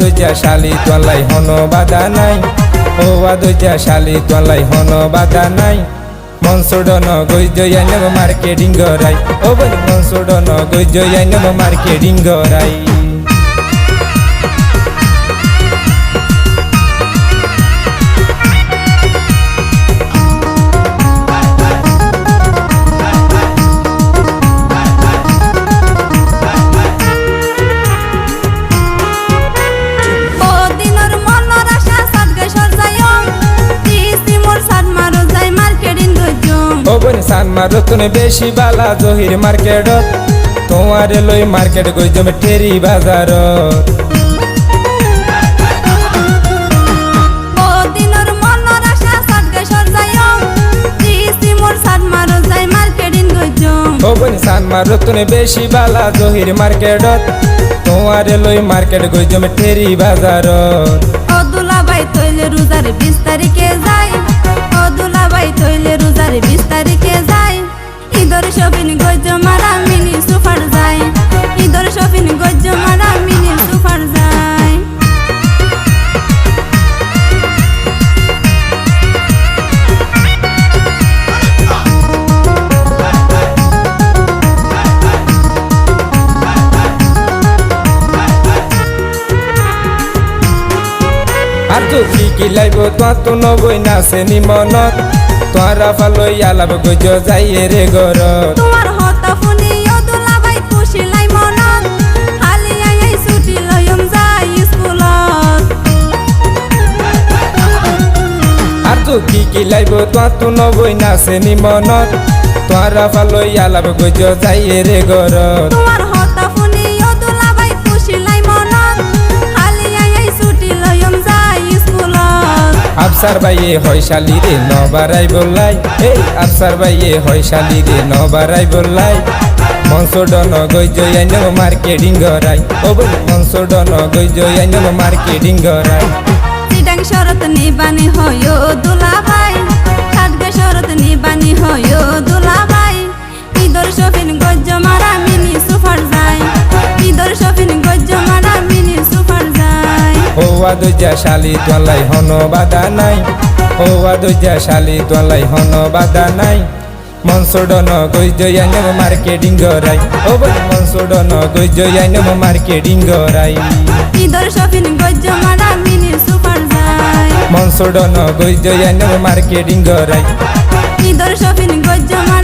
দুইটা শালি তোলাই হনো বাধা নাই, ও দুইটা শালি তোলাই হনো বাধা নাই। মনসুডন গইজয় আইনব মার্কেটিং গরাই, ও বল মনসুডন গইজয় আইনব মার্কেটিং গরাই। সানমার তুমি বেশি বালা জহির মার্কেটত, তোমারে লই মার্কেট গইজম ঠেরি বাজার। সানমার তুমি বেশি বালা জহির মার্কেটত, তোমারে লই মার্কেট গইজম ঠেরি বাজার। ও দুলাভাই তৈলে রোজার 20 তারিখে যাই, ও দুলাভাই তৈলে রোজার 20 তারিখে যাই। ঈদর শপিং গজ্জ মারা মিনি সুপার যাই, ঈদর শপিং গজ্জ মারা মিনি সুপার যাই। আর তো কি লাইব তো নবই নাচে নি মনত, তোরা ফালই আলাপ গজ যাইয়ে রে গর। তোমার হতা ফুনি ও দুলাভাই খুশি লাই মনত, খালি আই ছুটি লয়ম যাই স্কুলত। আর তো কি লাইব তো নবই নাচে নি মনত, তোরা ফালই আলাপ গজ যাইয়ে রে গর। তোমার হতা ফুনি ও দুলাভাই খুশি লাই মনত, খালি আই ছুটি লয়ম যাই স্কুলত। আফসার ভাইয়ে হয় শালি রে নবারাই বললাই, এই আফসার ভাইয়ে হয় শালি রে নবারাই বললাই। মনসুডন গইজয় আইনব মার্কেটিং গরাই, ও বল মনসুডন গইজয় আইনব মার্কেটিং গরাই। চিটাং শরত নিবানি হয় ও দুলাভাই, খাটগে শরত নিবানি হয় ও দুলাভাই। ঈদর শপিং গজ্জ মারা মিনি সুপার যাই, ঈদর শপিং গজ্জ মারা মিনি সুপার যাই। ও দুইটা শালি তোলাই হনো বাধা নাই, ও দুইটা শালি তোলাই হনো বাধা নাই। মনসুডন গইজয় আইনব মার্কেটিং গরাই, ও বল মনসুডন গইজয় আইনব মার্কেটিং গরাই। ঈদর শপিং গজ্জ মারা মিনি সুপার যাই, মনসুডন গইজয় আইনব মার্কেটিং গরাই। ঈদর শপিং গজ্জ মারা